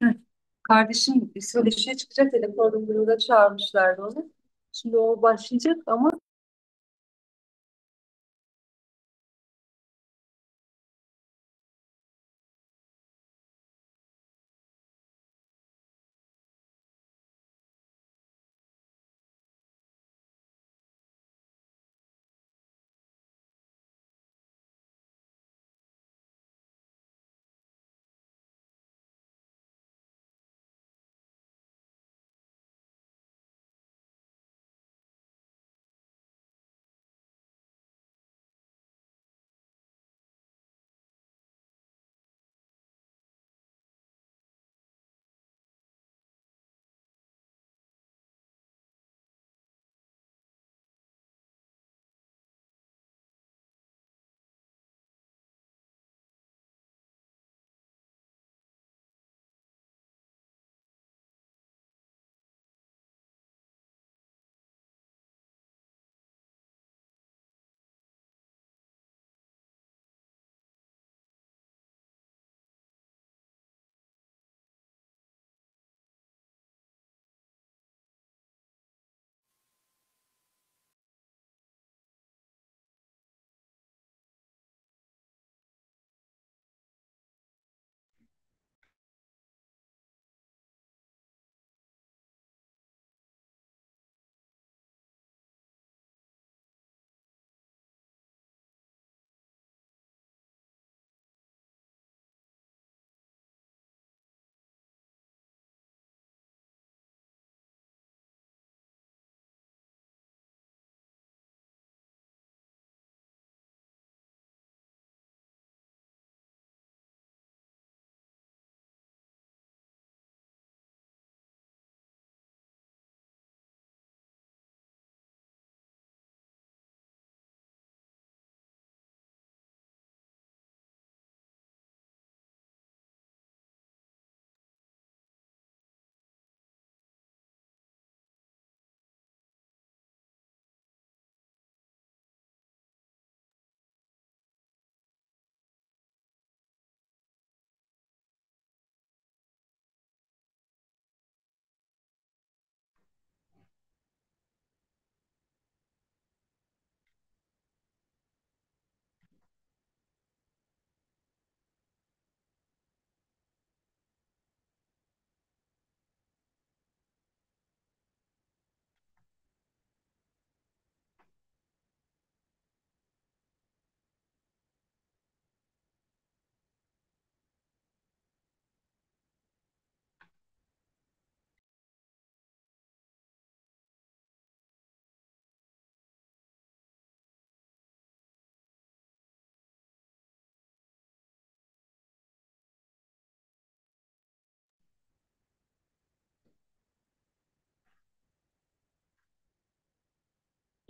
Hı. Kardeşim söyleşiye çıkacak dedi. Programda çağırmışlardı onu. Şimdi o başlayacak ama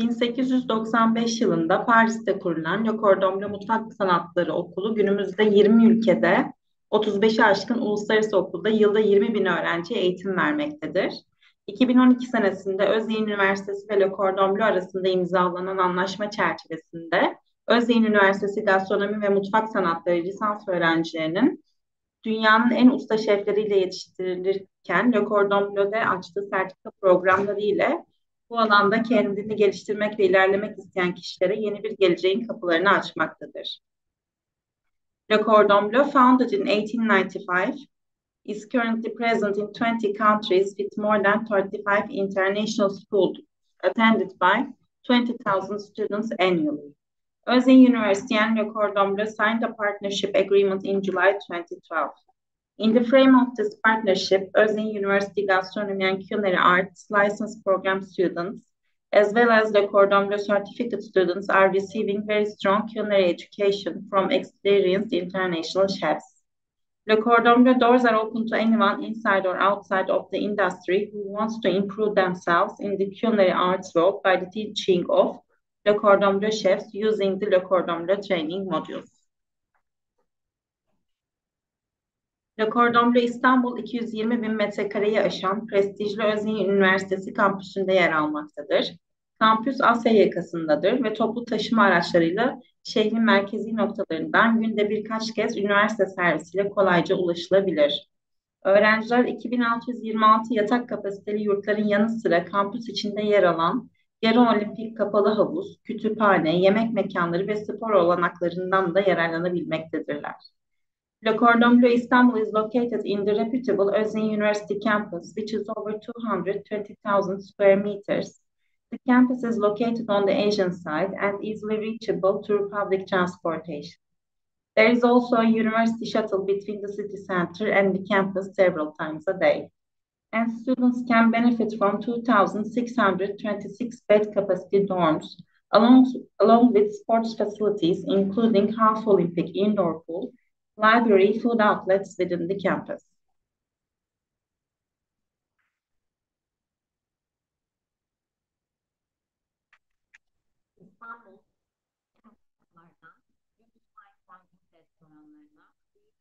...1895 yılında Paris'te kurulan Le Cordon Bleu Mutfak Sanatları Okulu günümüzde 20 ülkede 35'i aşkın uluslararası okulda yılda 20 bin öğrenciye eğitim vermektedir. 2012 senesinde Özyeğin Üniversitesi ve Le Cordon Bleu arasında imzalanan anlaşma çerçevesinde Özyeğin Üniversitesi Gastronomi ve Mutfak Sanatları lisans öğrencilerinin dünyanın en usta şefleriyle yetiştirilirken Le Cordon Bleu'de açtığı sertifika programları ile bu alanda kendini geliştirmek ve ilerlemek isteyen kişilere yeni bir geleceğin kapılarını açmaktadır. Le Cordon Bleu, founded in 1895, is currently present in 20 countries with more than 35 international schools attended by 20,000 students annually. Özyeğin University and Le Cordon Bleu signed a partnership agreement in July 2012. In the frame of this partnership, Özyeğin University Gastronomy and Culinary Arts licensed program students, as well as the Cordon Bleu certificate students, are receiving very strong culinary education from experienced international chefs. Le Cordon Bleu doors are open to anyone inside or outside of the industry who wants to improve themselves in the culinary arts world by the teaching of Le Cordon Bleu chefs using the Le Cordon Bleu training modules. Le Cordon Bleu İstanbul 220 bin metrekareyi aşan prestijli Özyeğin Üniversitesi kampüsünde yer almaktadır. Kampüs Asya yakasındadır ve toplu taşıma araçlarıyla şehrin merkezi noktalarından günde birkaç kez üniversite servisiyle kolayca ulaşılabilir. Öğrenciler 2626 yatak kapasiteli yurtların yanı sıra kampüs içinde yer alan yarı olimpik kapalı havuz, kütüphane, yemek mekanları ve spor olanaklarından da yararlanabilmektedirler. Le Cordon Bleu Istanbul is located in the reputable Özyeğin University campus, which is over 220,000 square meters. The campus is located on the Asian side and easily reachable through public transportation. There is also a university shuttle between the city center and the campus several times a day. And students can benefit from 2,626 bed capacity dorms, along with sports facilities, including half Olympic indoor pool, library, food outlets within the campus. İstanbul kampüslerden lüks fine dining restoranlarına, büyük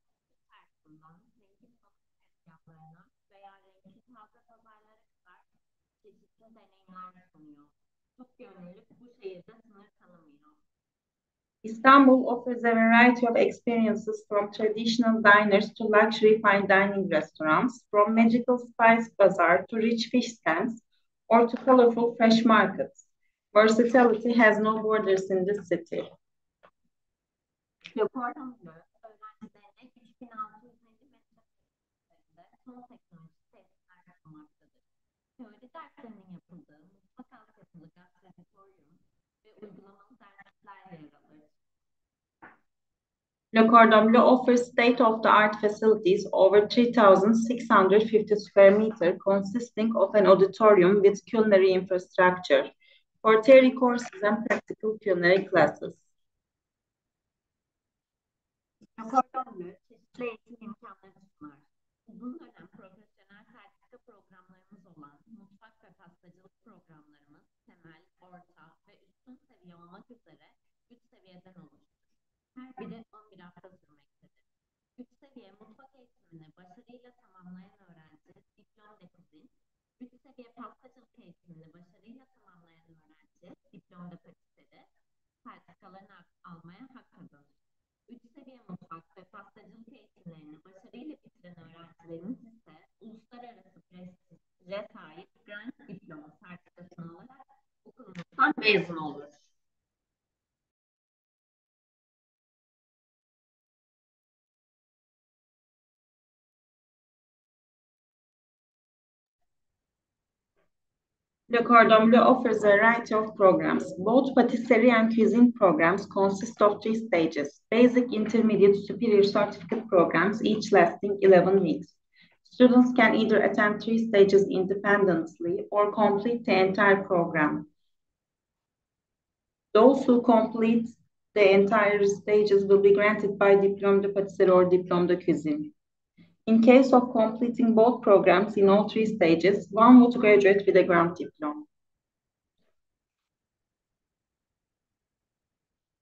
personelden zengin balık tezgahlarına veya renkli taze pazarlara kadar çeşitli deneyimler sunuyor. Çok yönlülük bu şehirde sınır tanımıyor. Istanbul offers a variety of experiences from traditional diners to luxury fine dining restaurants, from magical spice bazaar to rich fish stands, or to colorful fresh markets. Versatility has no borders in this city. Yokohama'da öğrencilerine 3650 metrekarede son teknoloji tesisler sunmaktadır. Teori derslerinin yapıldığı mutfak altyapılı gastronomi ve uygulamalı dersler yer alır. Le Cordon Bleu offers state-of-the-art facilities over 3,650 square meters, consisting of an auditorium with culinary infrastructure for theory courses and practical culinary classes. Le Cordon Bleu çeşitli eğitim imkanları sunar. Uzun dönem profesyonel sertifika programlarımız olan mutfak ve pastacılık programlarımız temel, orta ve üstün seviye olmak üzere 3 seviyeden oluşur. Her biri 11 hafta sürmektedir. 3 seviye mutfak eğitimini başarıyla tamamlayan öğrenci diplom de kuzin, 3 seviye pastacılık eğitimini başarıyla tamamlayan öğrenci diplom de patisserie sertifikalarını almaya hak kazanır. 3 seviye mutfak ve pastacılık eğitimlerini başarıyla bitiren öğrencilerimiz ise uluslararası prestije sahip Grand Diploma sertifikasını alarak okulumuzdan mezun olur. Le Cordon Bleu offers a variety of programs. Both patisserie and cuisine programs consist of 3 stages: basic, intermediate, superior certificate programs, each lasting 11 weeks. Students can either attend 3 stages independently or complete the entire program. Those who complete the entire stages will be granted by Diplôme de Pâtisserie or Diplôme de Cuisine. In case of completing both programs in all 3 stages, one would graduate with a Grand Diplôme.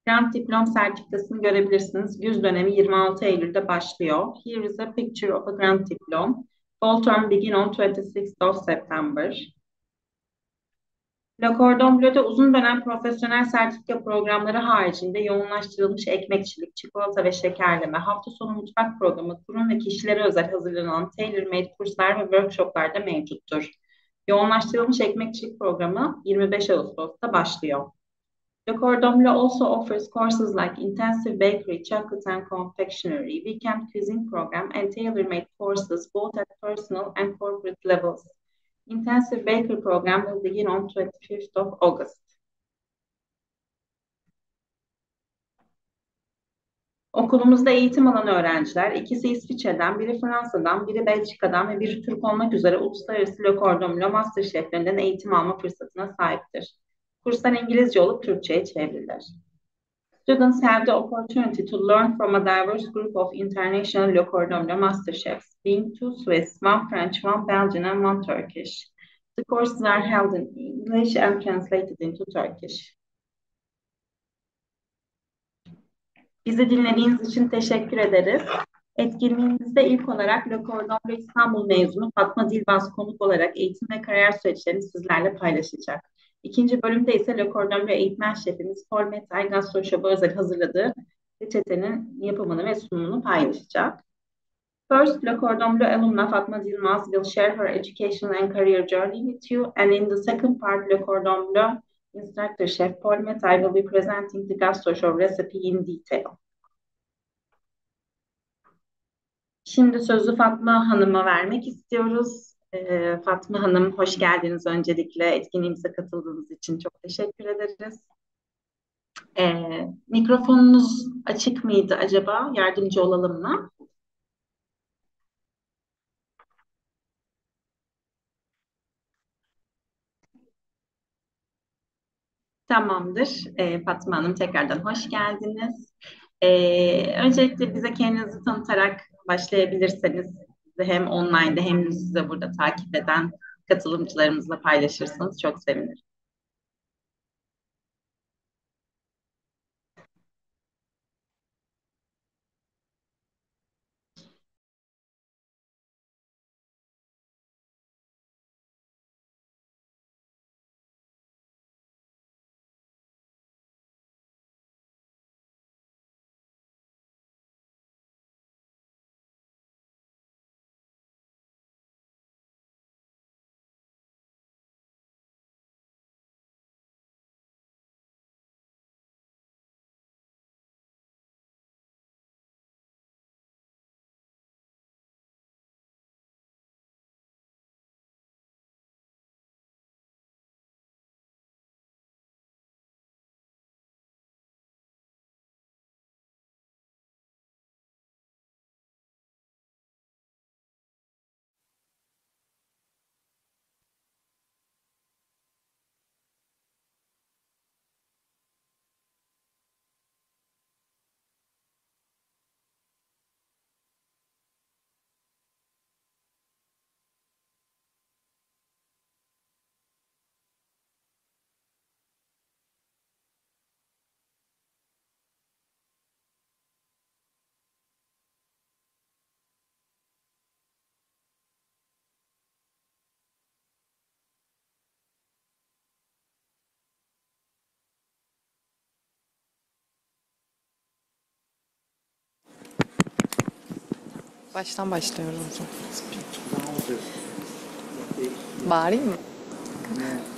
Grand Diplom sertifikasını görebilirsiniz. Güz dönemi 26 Eylül'de başlıyor. Here is a picture of a Grand Diplom. Fall term begin on 26th of September. Le Cordon Bleu'de uzun dönem profesyonel sertifika programları haricinde yoğunlaştırılmış ekmekçilik, çikolata ve şekerleme, hafta sonu mutfak programı, kurum ve kişilere özel hazırlanan tailor-made kurslar ve workshoplar da mevcuttur. Yoğunlaştırılmış ekmekçilik programı 25 Ağustos'ta başlıyor. The Cordon Bleu also offers courses like intensive bakery, chocolate and confectionery, weekend cuisine program, and tailor-made courses both at personal and corporate levels. Intensive bakery program will begin on 25th of August. Okulumuzda eğitim alan öğrenciler, ikisi İsviçre'den, biri Fransa'dan, biri Belçika'dan ve biri Türk olmak üzere uluslararası Le Cordon Bleu Master Şeflerinden eğitim alma fırsatına sahiptir. Kurslar İngilizce olup Türkçe'ye çevrilir. Students have the opportunity to learn from a diverse group of international Le Cordon Bleu Master Chefs, being 2 Swiss, 1 French, 1 Belgian, and 1 Turkish. The courses are held in English and translated into Turkish. Bizi dinlediğiniz için teşekkür ederiz. Etkinliğimizde ilk olarak Le Cordon Bleu İstanbul mezunu Fatma Dilbaz konuk olarak eğitim ve kariyer süreçlerini sizlerle paylaşacak. İkinci bölümde ise Le Cordon Bleu eğitmen şefimiz Paul Metal Gastroshow özel hazırladığı reçetenin yapımını ve sunumunu paylaşacak. First, Le Cordon Bleu alumna Fatma Dilmaz will share her educational and career journey with you. And in the second part, Le Cordon Bleu instructor Chef Paul Metay will be presenting the Gastroshow recipe in detail. Şimdi sözü Fatma Hanım'a vermek istiyoruz. Fatma Hanım, hoş geldiniz öncelikle. Etkinliğimize katıldığınız için çok teşekkür ederiz. Mikrofonunuz açık mıydı acaba? Yardımcı olalım mı? Tamamdır. Fatma Hanım tekrardan hoş geldiniz. Öncelikle bize kendinizi tanıtarak başlayabilirseniz bizi hem online'da hem de size burada takip eden katılımcılarımızla paylaşırsanız çok sevinirim. Baştan başlıyorum o zaman. Bağırayım mı?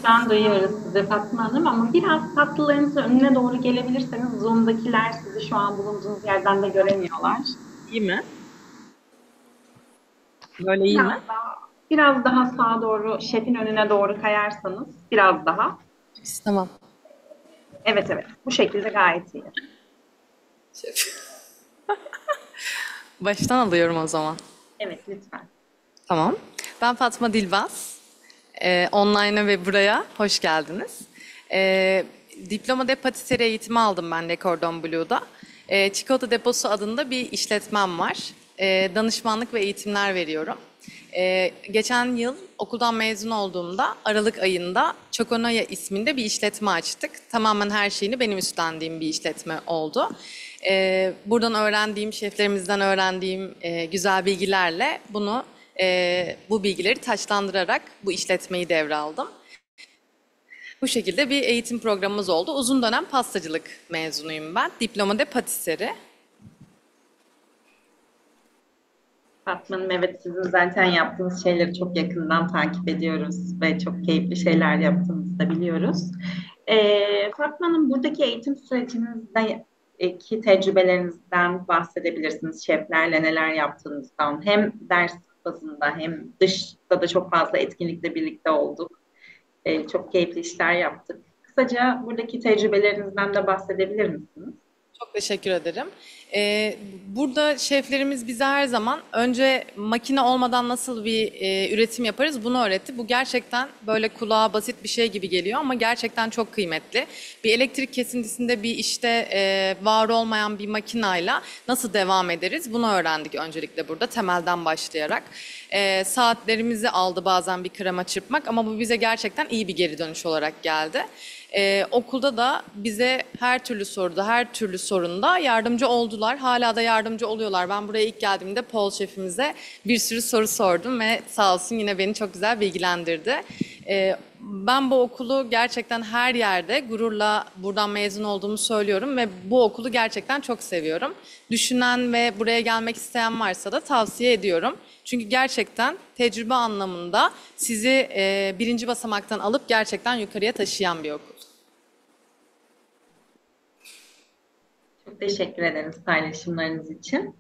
Şu an duyuyoruz sizi Fatma Hanım ama biraz tatlılarınızın önüne doğru gelebilirseniz Zoom'dakiler sizi şu an bulunduğunuz yerden de göremiyorlar. İyi mi? Böyle iyi mi? Biraz daha sağa doğru, şefin önüne doğru kayarsanız biraz daha. Tamam. Evet evet, bu şekilde gayet iyi. Baştan alıyorum o zaman. Evet lütfen. Tamam. Ben Fatma Dilbaz. Online'a ve buraya hoş geldiniz. Diploma de patisserie eğitimi aldım ben Le Cordon Bleu'da. Çikolata Deposu adında bir işletmem var. Danışmanlık ve eğitimler veriyorum. Geçen yıl okuldan mezun olduğumda Aralık ayında Çokonoya isminde bir işletme açtık. Tamamen her şeyini benim üstlendiğim bir işletme oldu. Buradan öğrendiğim, şeflerimizden öğrendiğim güzel bilgilerle bu bilgileri taçlandırarak bu işletmeyi devraldım. Bu şekilde bir eğitim programımız oldu. Uzun dönem pastacılık mezunuyum ben. Diploma de patisserie. Fatma Hanım, evet sizin zaten yaptığınız şeyleri çok yakından takip ediyoruz ve çok keyifli şeyler yaptığınızı da biliyoruz. Fatma Hanım, buradaki eğitim sürecinizdeki tecrübelerinizden bahsedebilirsiniz. Şeflerle neler yaptığınızdan. Hem ders bazında hem dışta da çok fazla etkinlikle birlikte olduk. Çok keyifli işler yaptık. Kısaca buradaki tecrübelerinizden de bahsedebilir misiniz? Çok teşekkür ederim. Burada şeflerimiz bize her zaman önce makine olmadan nasıl bir üretim yaparız bunu öğretti. Bu gerçekten böyle kulağa basit bir şey gibi geliyor ama gerçekten çok kıymetli. Bir elektrik kesintisinde bir işte var olmayan bir makinayla nasıl devam ederiz bunu öğrendik öncelikle burada temelden başlayarak. Saatlerimizi aldı bazen bir krema çırpmak ama bu bize gerçekten iyi bir geri dönüş olarak geldi. Okulda da bize her türlü soruda, her türlü sorunda yardımcı oldular. Hala da yardımcı oluyorlar. Ben buraya ilk geldiğimde Paul şefimize bir sürü soru sordum ve sağ olsun yine beni çok güzel bilgilendirdi. Ben bu okulu gerçekten her yerde gururla buradan mezun olduğumu söylüyorum ve bu okulu gerçekten çok seviyorum. Düşünen ve buraya gelmek isteyen varsa da tavsiye ediyorum. Çünkü gerçekten tecrübe anlamında sizi birinci basamaktan alıp gerçekten yukarıya taşıyan bir okul. Çok teşekkür ederiz paylaşımlarınız için.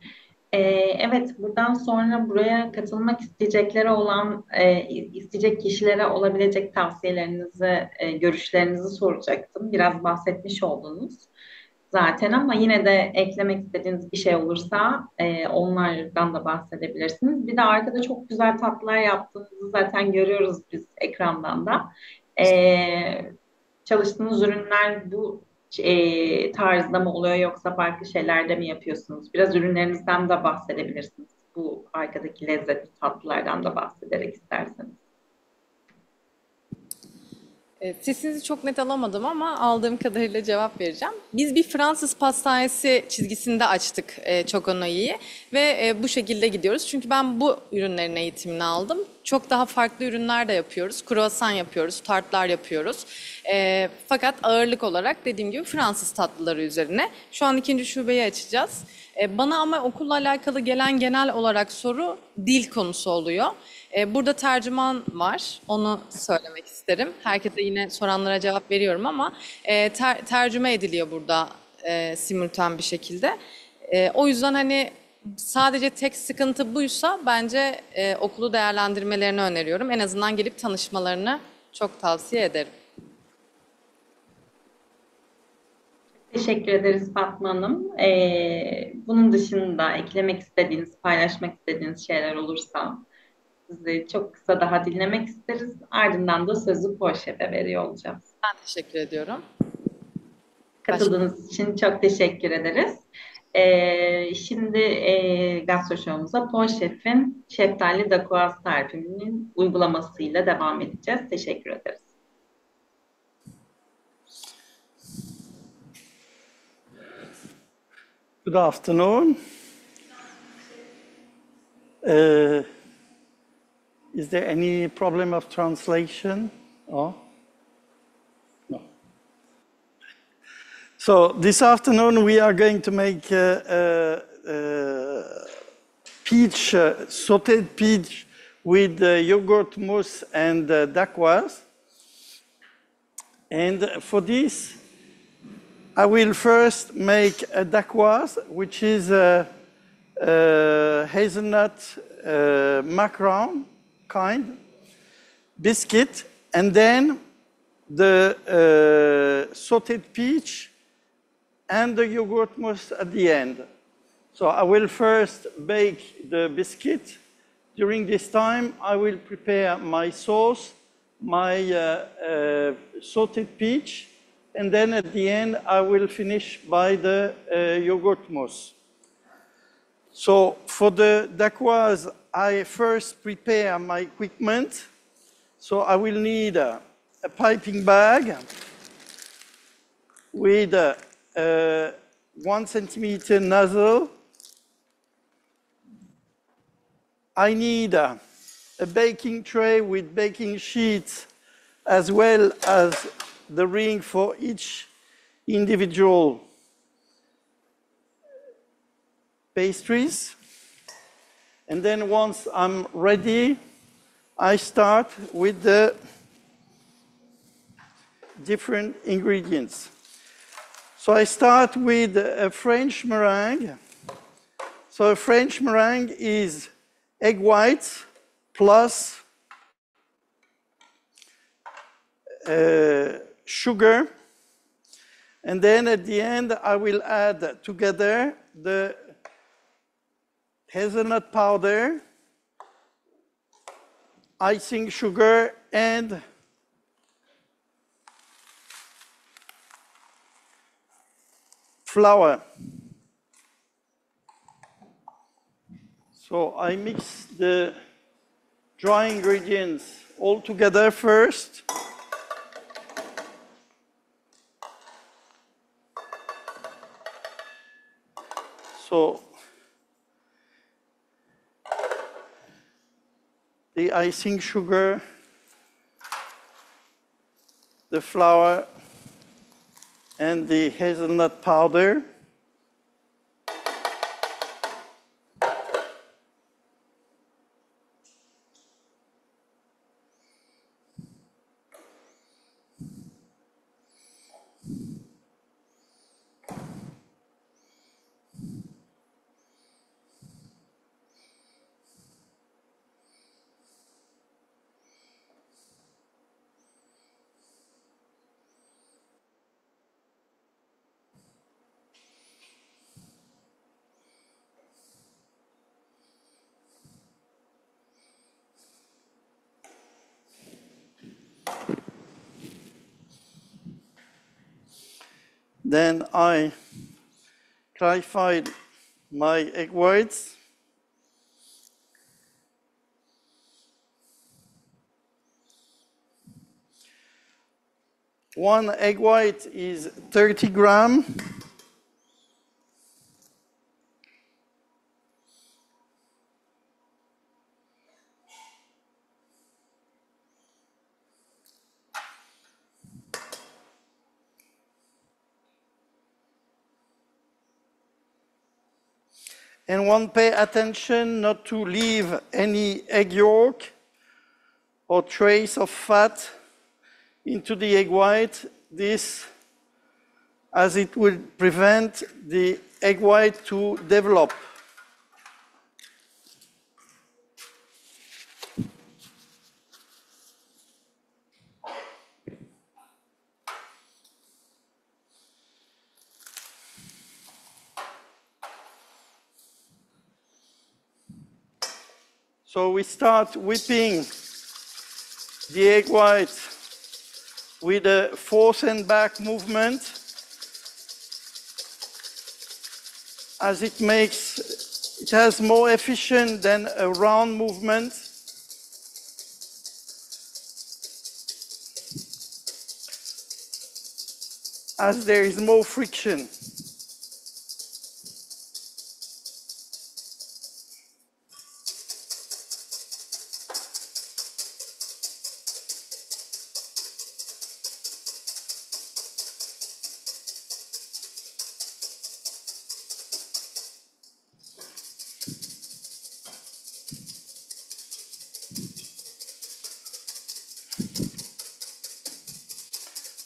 Evet, buradan sonra buraya katılmak isteyecekleri olan, isteyecek kişilere olabilecek tavsiyelerinizi, görüşlerinizi soracaktım. Biraz bahsetmiş oldunuz zaten ama yine de eklemek istediğiniz bir şey olursa onlardan da bahsedebilirsiniz. Bir de arkada çok güzel tatlılar yaptığınızı zaten görüyoruz biz ekrandan da. Çalıştığınız ürünler bu tarzda mı oluyor yoksa farklı şeylerde mi yapıyorsunuz? Biraz ürünlerinizden de bahsedebilirsiniz. Bu arkadaki lezzetli tatlılardan da bahsederek isterseniz. Sesinizi çok net alamadım ama aldığım kadarıyla cevap vereceğim. Biz bir Fransız pastanesi çizgisinde açtık Çokonoi'yi ve bu şekilde gidiyoruz. Çünkü ben bu ürünlerin eğitimini aldım. Çok daha farklı ürünler de yapıyoruz. Kruvasan yapıyoruz, tartlar yapıyoruz. Fakat ağırlık olarak dediğim gibi Fransız tatlıları üzerine. Şu an ikinci şubeyi açacağız. Bana ama okulla alakalı gelen genel olarak soru dil konusu oluyor. Burada tercüman var, onu söylemek isterim. Herkese yine soranlara cevap veriyorum ama tercüme ediliyor burada simultan bir şekilde. O yüzden hani sadece tek sıkıntı buysa bence okulu değerlendirmelerini öneriyorum. En azından gelip tanışmalarını çok tavsiye ederim. Teşekkür ederiz Fatma Hanım. Bunun dışında eklemek istediğiniz, paylaşmak istediğiniz şeyler olursa sizi çok kısa daha dinlemek isteriz. Ardından da sözü Porşef'e veriyor olacağız. Ben teşekkür ediyorum. Başka? Katıldığınız için çok teşekkür ederiz. Şimdi Gastroshow'umuza Porşef'in şeftali dakuaz tarifinin uygulamasıyla devam edeceğiz. Teşekkür ederiz. Good afternoon. Is there any problem of translation? Oh? No. So this afternoon we are going to make peach, sautéed peach with yogurt mousse and dacquoise. And for this, I will first make a dacquoise, which is a hazelnut macaron kind biscuit, and then the sautéed peach and the yogurt mousse at the end. So I will first bake the biscuit. During this time, I will prepare my sauce, my sautéed peach, and then at the end, I will finish by the yogurt mousse. So for the dacquoise, I first prepare my equipment. So I will need a piping bag with a 1 centimeter nozzle. I need a baking tray with baking sheets as well as the ring for each individual pastries. And then once I'm ready, I start with the different ingredients. So I start with a French meringue. So a French meringue is egg whites plus sugar. And then at the end, I will add together the hazelnut powder, icing sugar, and flour. So I mix the dry ingredients all together first. So the icing sugar the flour and the hazelnut powder. Then I clarified my egg whites. One egg white is 30 grams. And one, pay attention not to leave any egg yolk or trace of fat into the egg white. This, as it will prevent the egg white to develop. So we start whipping the egg white with a forth and back movement, as it has more efficient than a round movement. As there is more friction.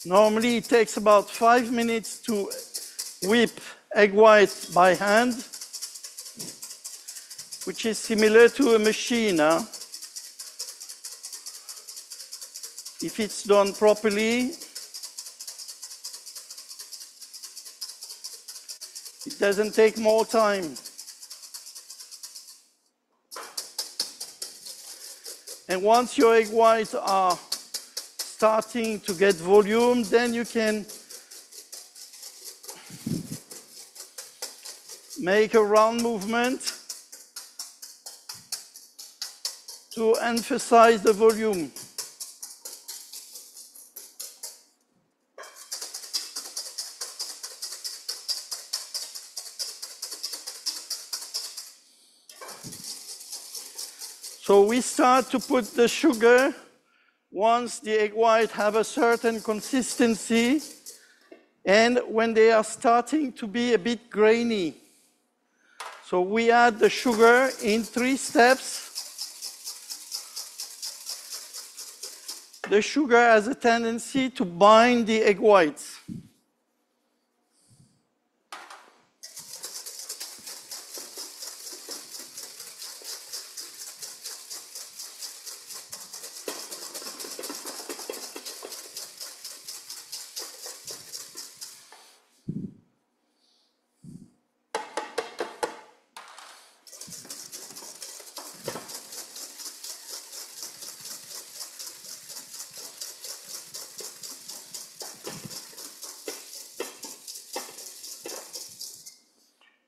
Normally it takes about 5 minutes to whip egg white by hand, which is similar to a machine. If it's done properly, it doesn't take more time. And once your egg whites are starting to get volume, then you can make a round movement to emphasize the volume. So we start to put the sugar once the egg white have a certain consistency and when they are starting to be a bit grainy. So we add the sugar in 3 steps. The sugar has a tendency to bind the egg whites.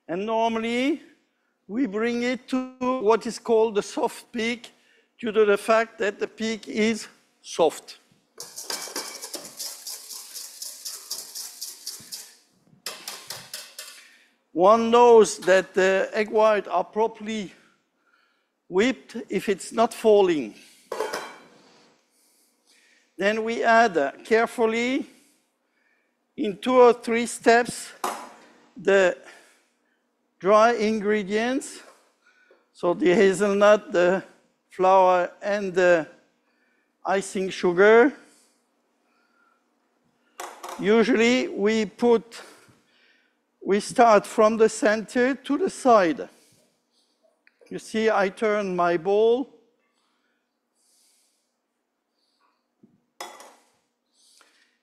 And normally, we bring it to what is called the soft peak due to the fact that the peak is soft. One knows that the egg whites are properly whipped if it's not falling. Then we add carefully, in 2 or 3 steps, the dry ingredients. So the hazelnut, the flour, and the icing sugar. Usually we start from the center to the side. You see, I turn my bowl.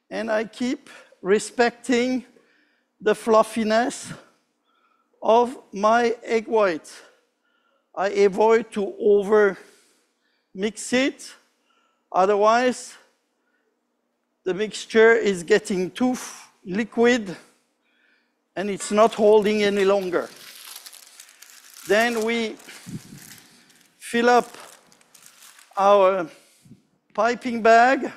And I keep respecting the fluffiness of my egg whites. I avoid to over mix it, otherwise the mixture is getting too liquid and it's not holding any longer. Then we fill up our piping bag.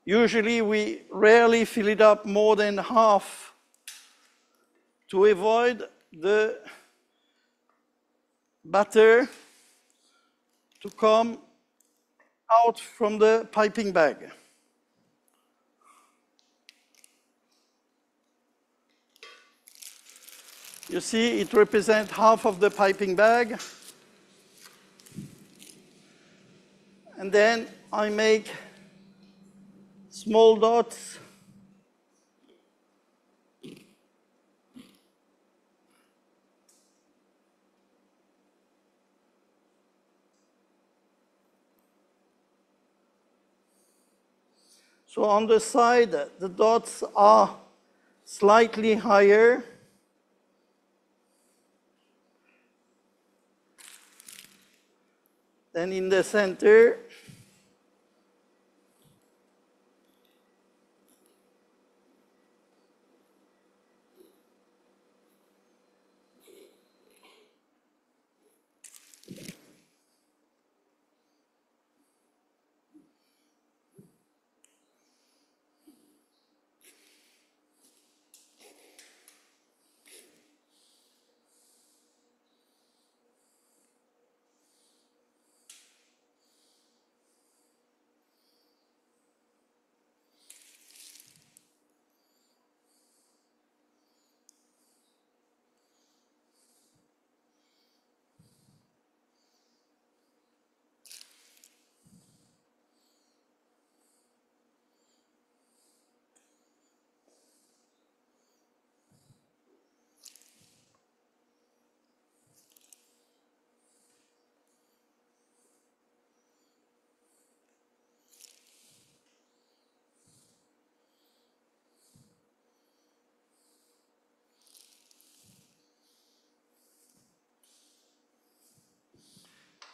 Usually we rarely fill it up more than half to avoid the batter to come out from the piping bag. You see, it represents half of the piping bag. And then I make small dots. So on the side, the dots are slightly higher. Then in the center,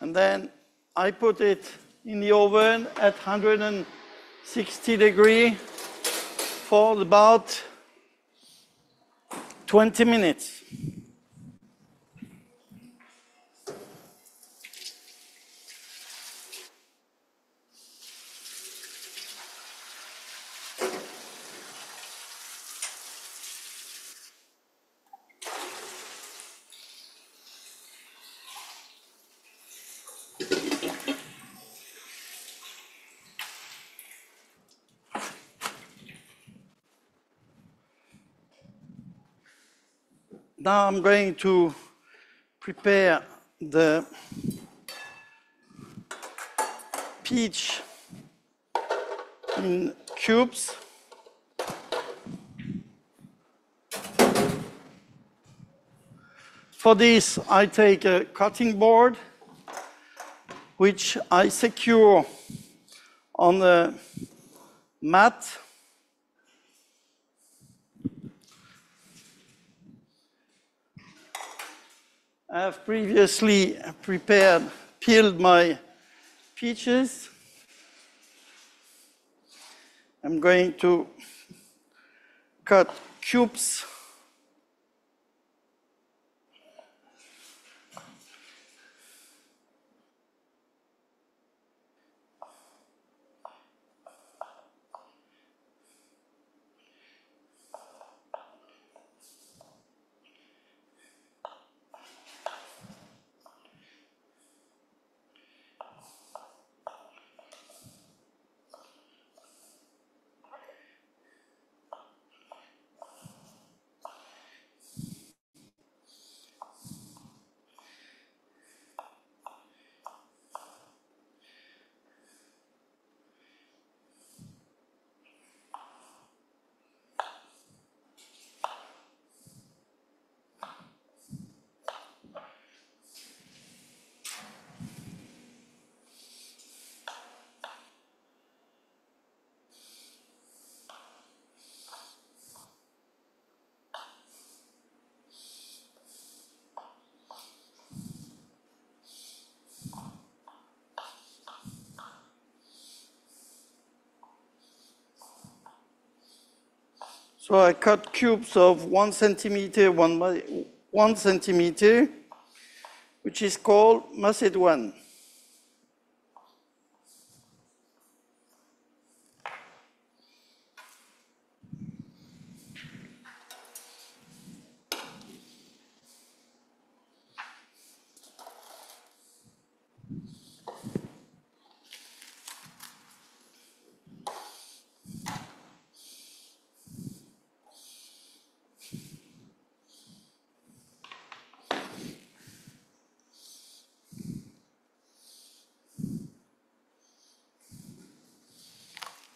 and then I put it in the oven at 160 degrees for about 20 minutes. Now I'm going to prepare the peach in cubes. For this, I take a cutting board, which I secure on the mat. I have previously peeled my peaches. I'm going to cut cubes. So I cut cubes of 1 centimeter, 1 centimeter, which is called Macedon.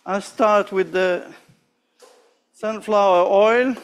I start with the sunflower oil.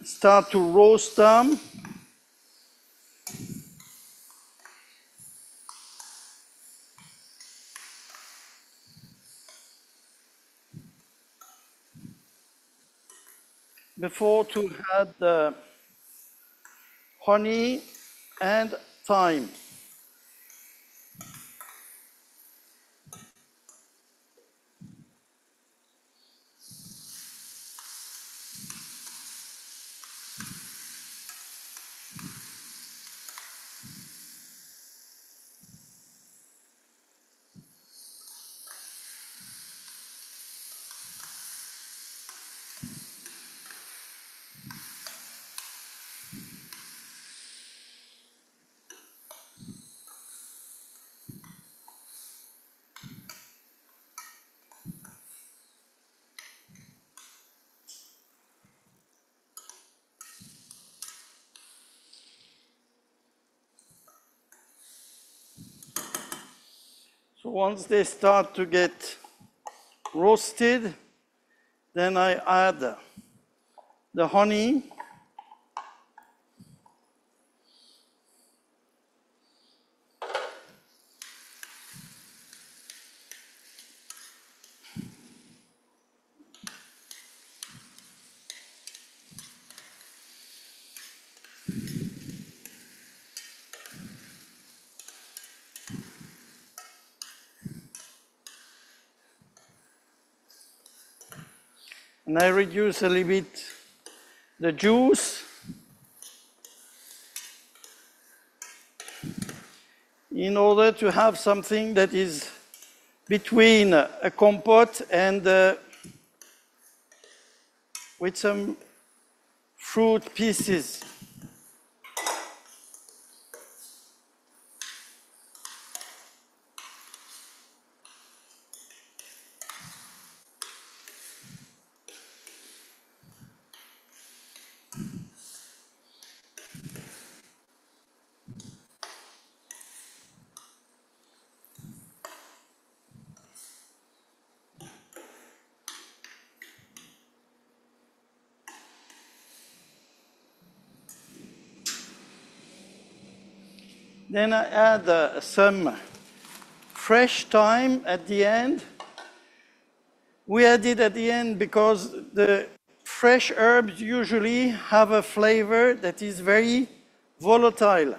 Start to roast them. Before to add the honey and thyme. So once they start to get roasted, then I add the honey. And I reduce a little bit the juice in order to have something that is between a compote and with some fruit pieces. Then I add some fresh thyme at the end. We add it at the end because the fresh herbs usually have a flavor that is very volatile.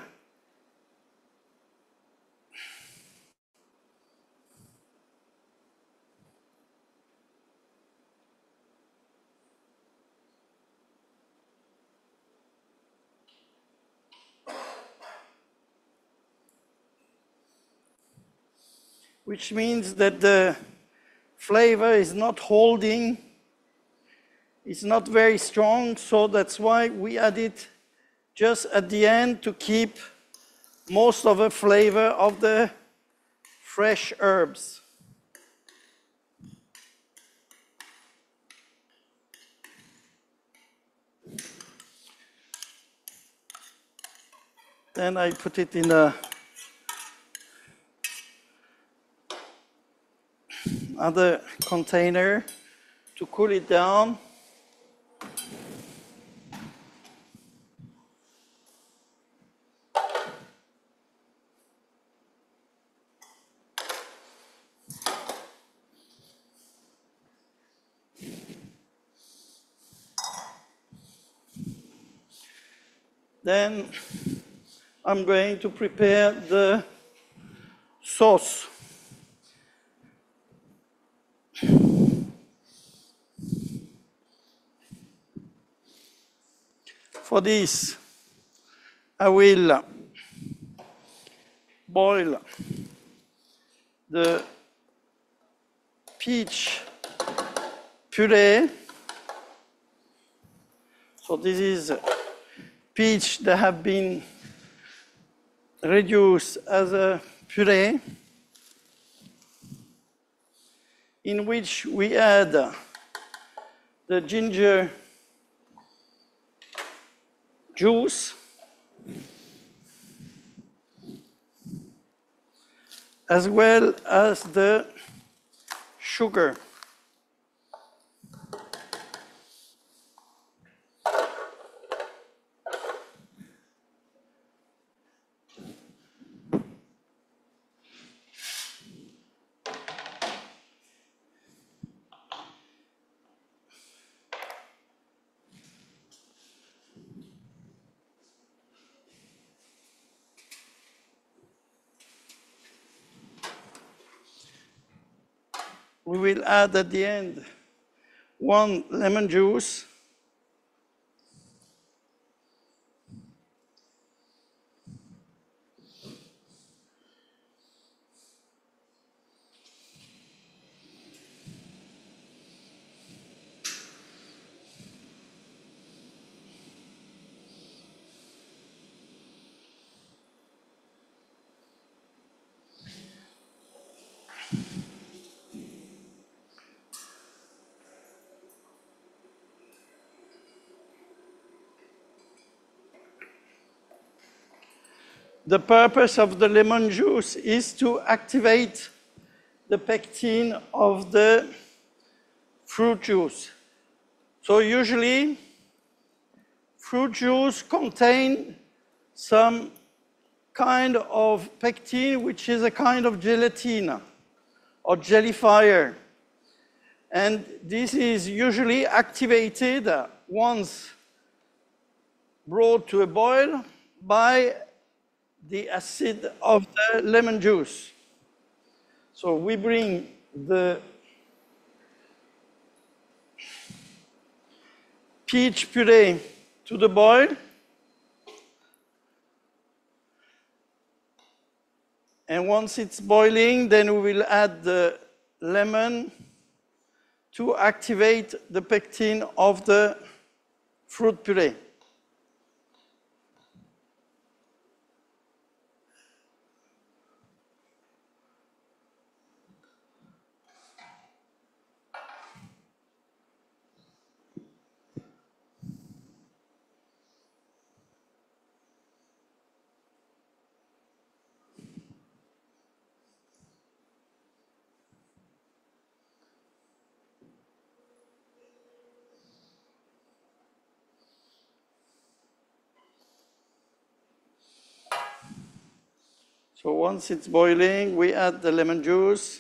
which means that the flavor is not holding, it's not very strong, so that's why we add it just at the end to keep most of the flavor of the fresh herbs. Then I put it in another container to cool it down. Then I'm going to prepare the sauce. For this, I will boil the peach puree. So this is peach that have been reduced as a puree, in which we add the ginger juice, as well as the sugar. We will add at the end 1 lemon juice, The purpose of the lemon juice is to activate the pectin of the fruit juice. So usually, fruit juice contain some kind of pectin, which is a kind of gelatin or jellifier. And this is usually activated once brought to a boil by the acid of the lemon juice. So we bring the peach puree to the boil, and once it's boiling, then we will add the lemon to activate the pectin of the fruit puree. So once it's boiling, we add the lemon juice.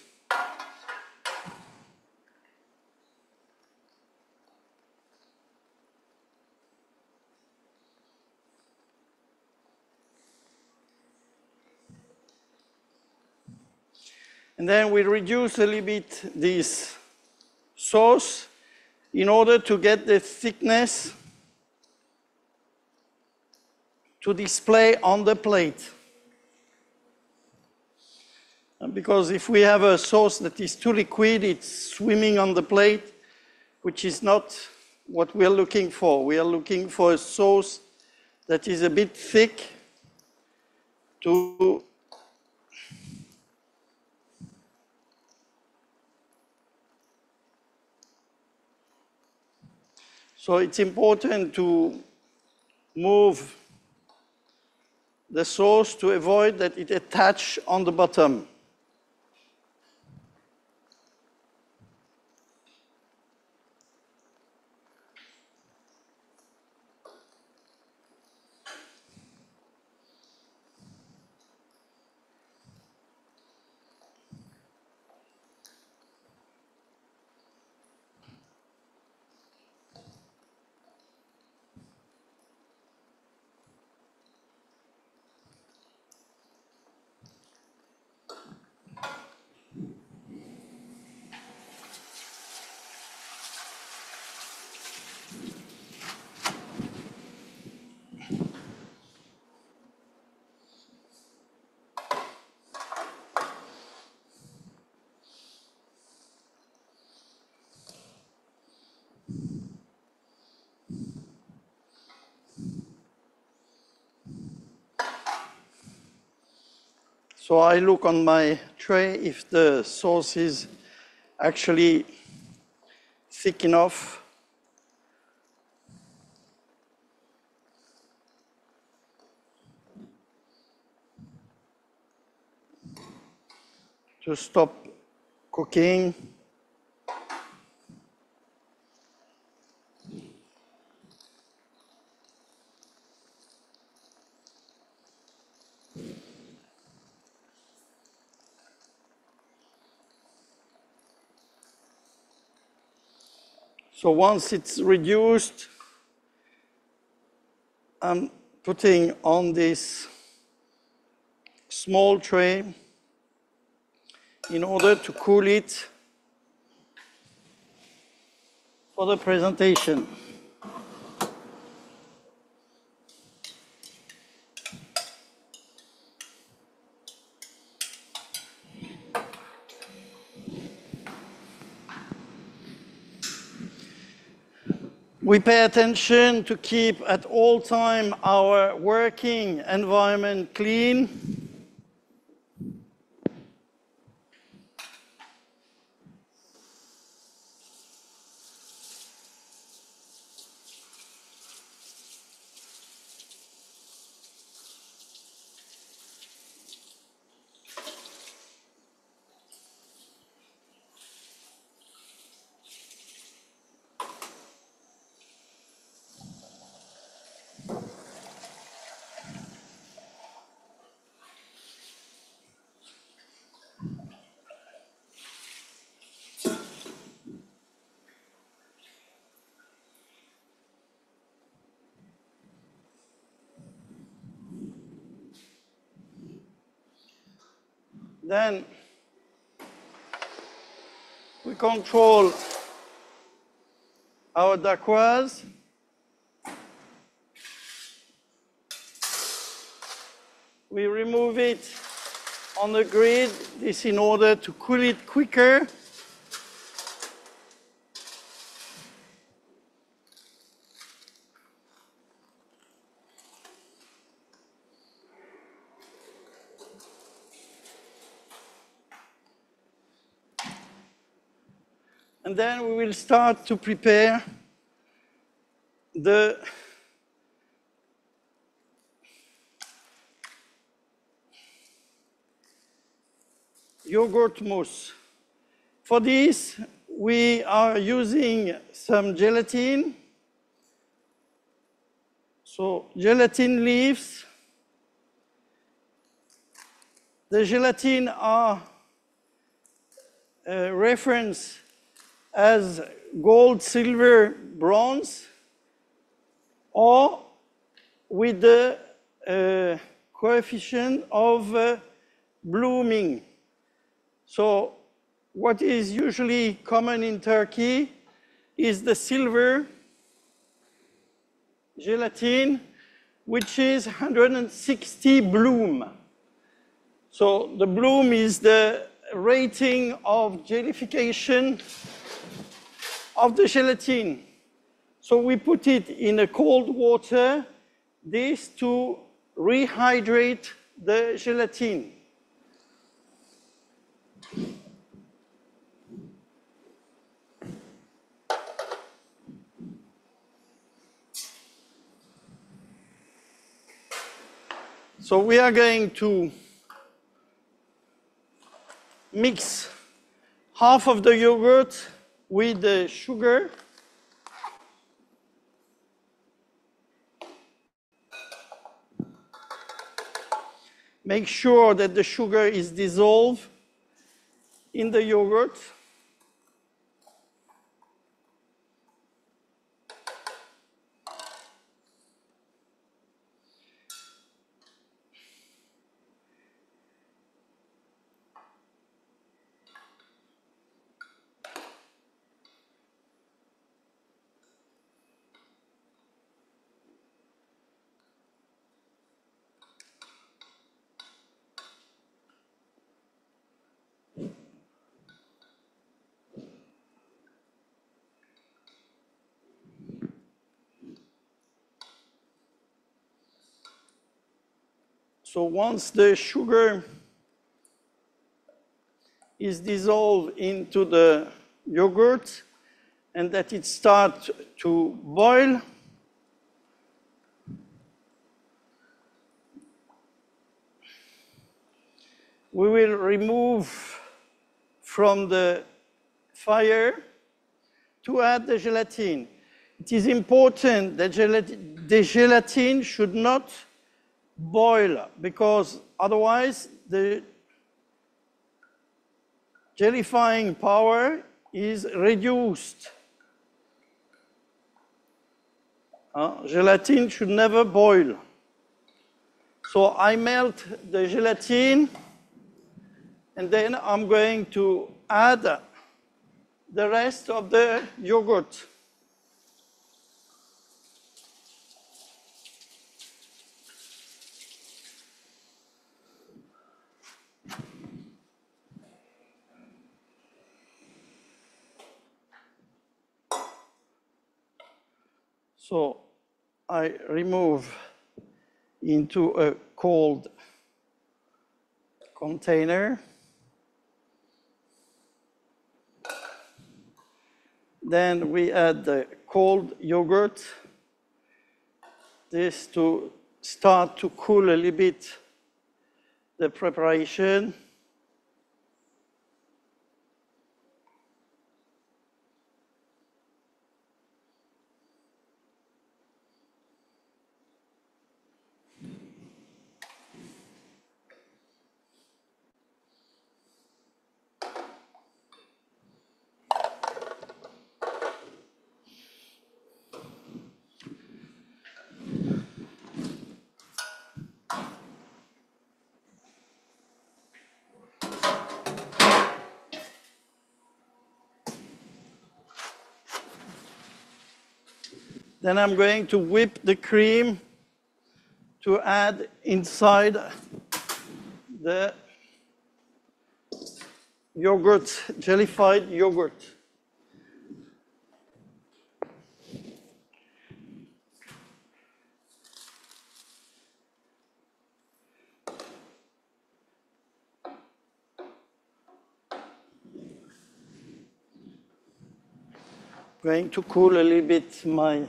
And then we reduce a little bit this sauce in order to get the thickness to display on the plate. Because if we have a sauce that is too liquid, it's swimming on the plate, which is not what we are looking for. We are looking for a sauce that is a bit thick to so it's important to move the sauce to avoid that it attach on the bottom. So I look on my tray if the sauce is actually thick enough. To stop cooking. So once it's reduced, I'm putting on this small tray in order to cool it for the presentation. We pay attention to keep at all time our working environment clean. Then we control our dacquoise. We remove it on the grid, this in order to cool it quicker. And then we will start to prepare the yogurt mousse. For this, we are using some gelatin. So gelatin leaves. The gelatin are referenced as gold, silver, bronze, or with the coefficient of blooming. So what is usually common in Turkey is the silver gelatin, which is 160 bloom. So the bloom is the rating of jellification of the gelatin. So we put it in a cold water, this to rehydrate the gelatin. So we are going to mix half of the yogurt with the sugar. Make sure that the sugar is dissolved in the yogurt. So once the sugar is dissolved into the yogurt and that it starts to boil, we will remove from the fire to add the gelatin. It is important that the gelatin should not boil, because otherwise the jellifying power is reduced. Gelatin should never boil. So I melt the gelatin, and then I'm going to add the rest of the yogurt. So I remove into a cold container. Then we add the cold yogurt, this to start to cool a little bit the preparation. Then I'm going to whip the cream to add inside the yogurt, jellified yogurt. Going to cool a little bit my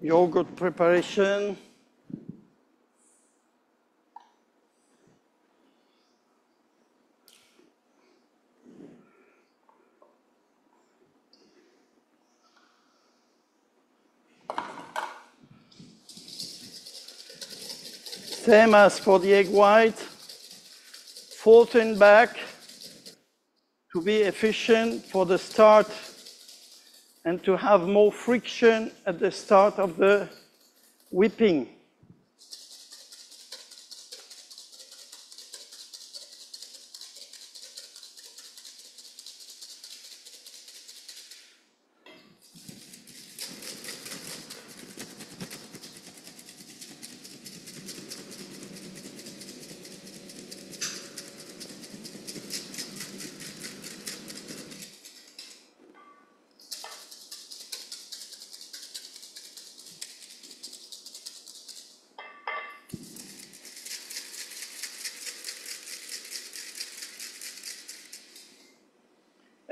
yogurt preparation. Same as for the egg white, fold back to be efficient for the start and to have more friction at the start of the whipping.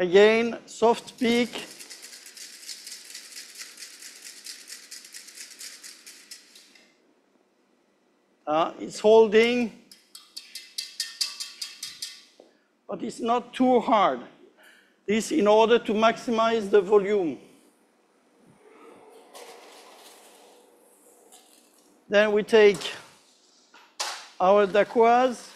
Again, soft peak. It's holding, but it's not too hard. This in order to maximize the volume. Then we take our dacquoise.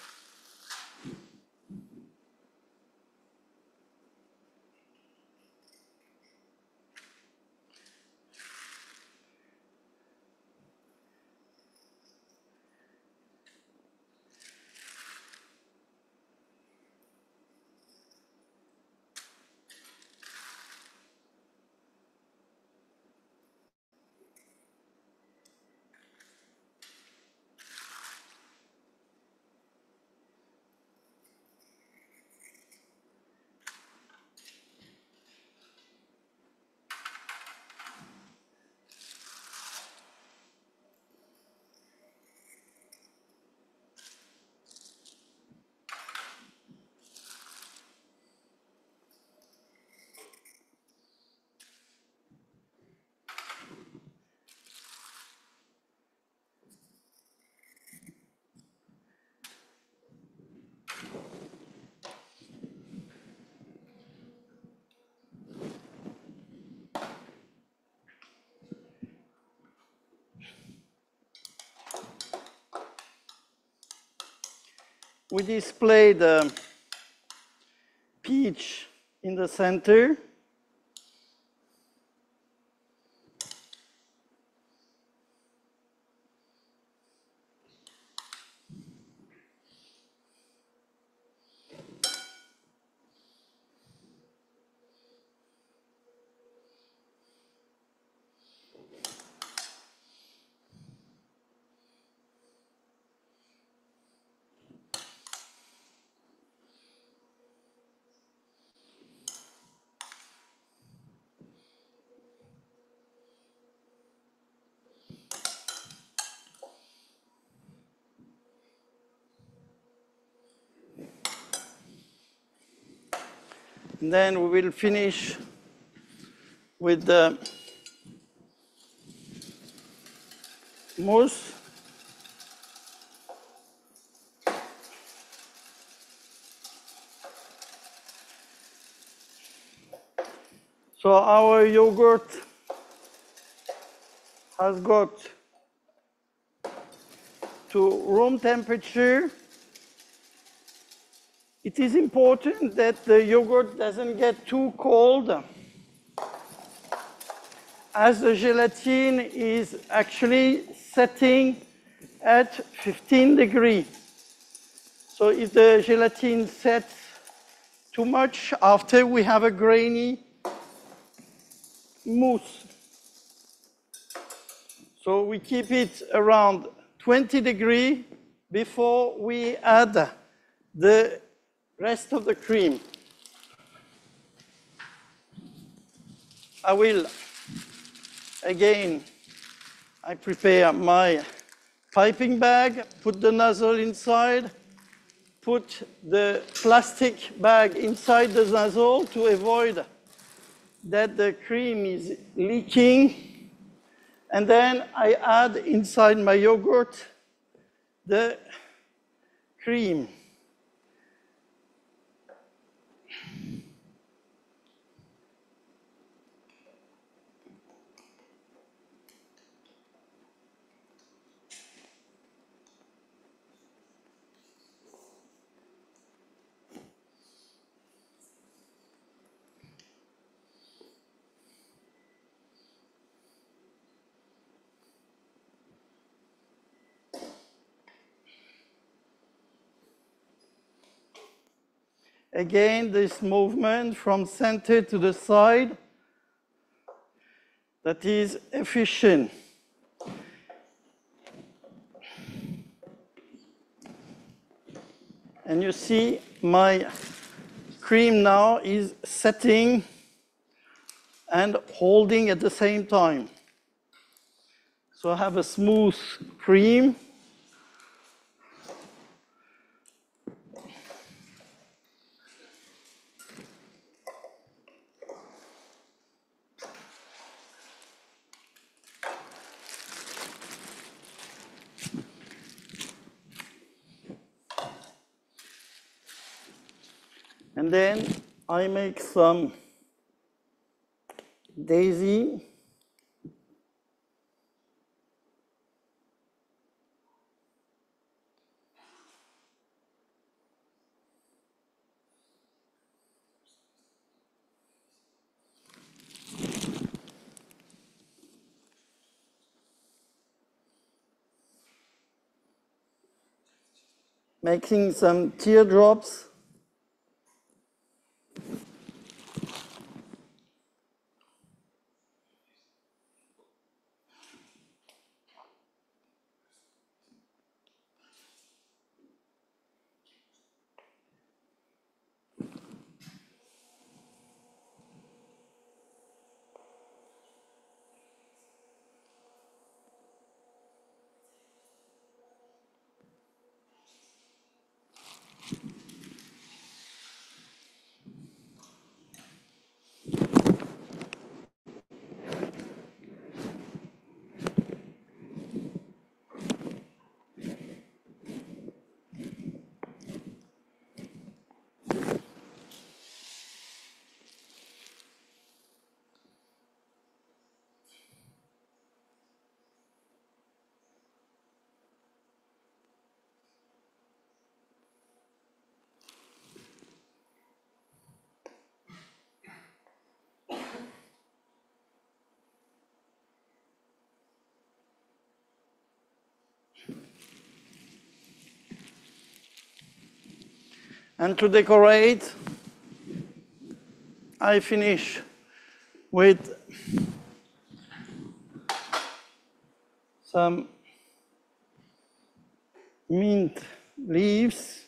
We display the peach in the center. And then we will finish with the mousse. So our yogurt has got to room temperature. It is important that the yogurt doesn't get too cold, as the gelatine is actually setting at 15 degrees. So if the gelatine sets too much, after we have a grainy mousse. So we keep it around 20 degrees before we add the rest of the cream. I will, again, I prepare my piping bag, put the nozzle inside, put the plastic bag inside the nozzle to avoid that the cream is leaking. And then I add inside my yogurt the cream. Again, this movement from center to the side, that is efficient. And you see my cream now is setting and holding at the same time. So I have a smooth cream. And then I make some daisy. Making some teardrops. And to decorate, I finish with some mint leaves.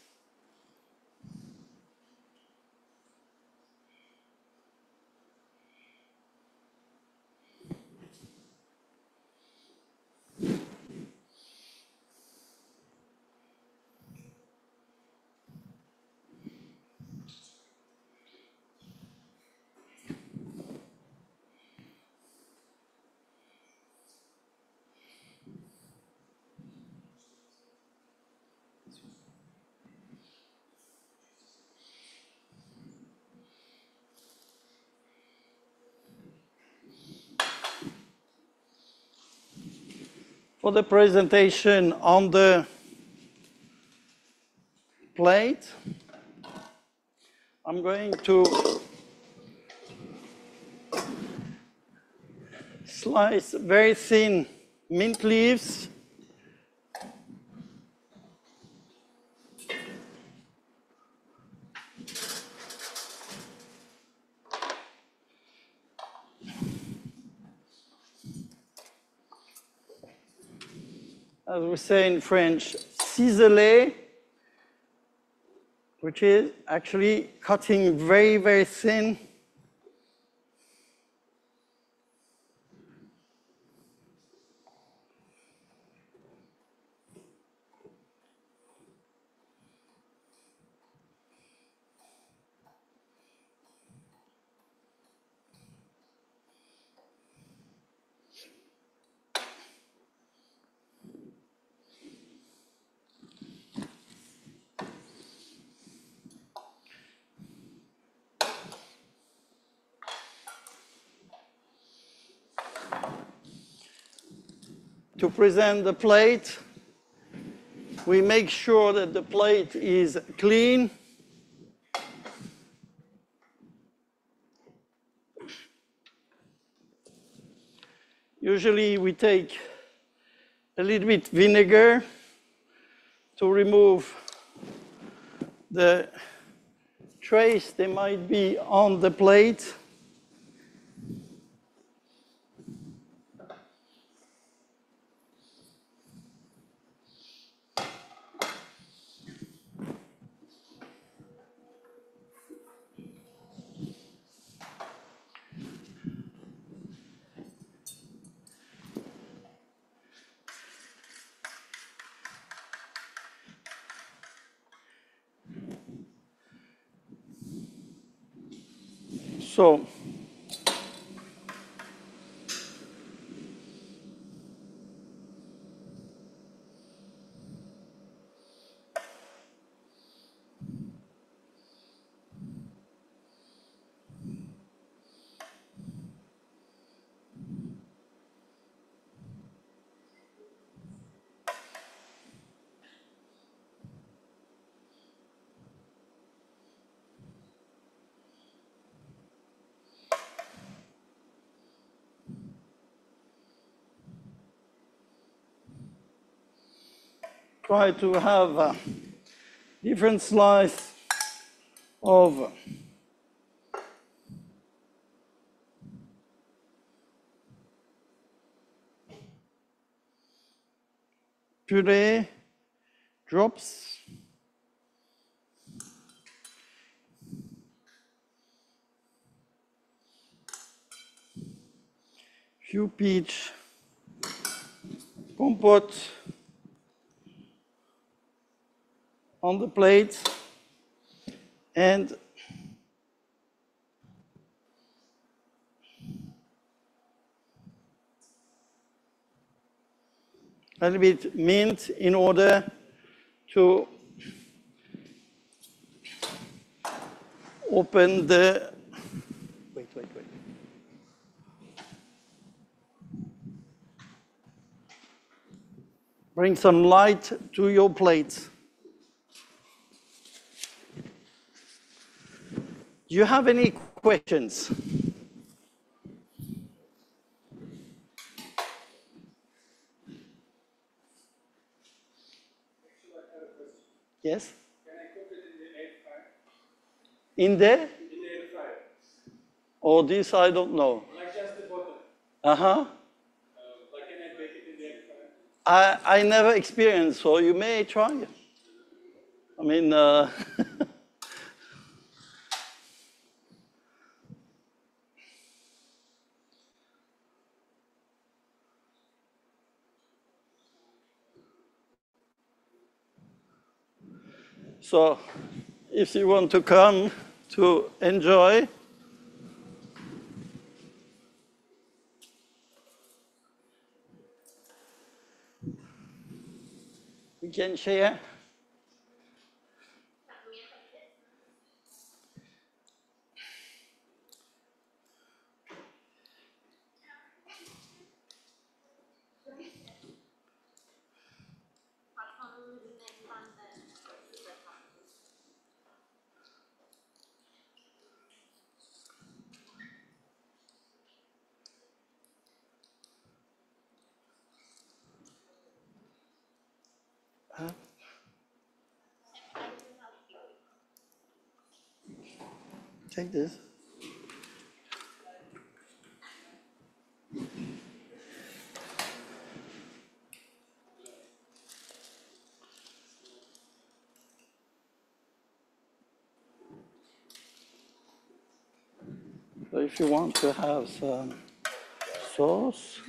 For the presentation on the plate, I'm going to slice very thin mint leaves. As we say in French, ciselé, which is actually cutting very, very thin. To present the plate, we make sure that the plate is clean. Usually we take a little bit vinegar to remove the trace there might be on the plate. So try to have a different slice of puree drops. Few peach compote on the plate and a little bit mint in order to open the, wait. Bring some light to your plate. Do you have any questions? Yes? Can I cook it in the air fryer? In there? In the air fryer. Or this, I don't know. Like just the bottom. Uh-huh. Like can I bake it in the air fryer? I never experienced, so you may try it. I mean, so if you want to come to enjoy, we can share. Take this. So if you want to have some sauce,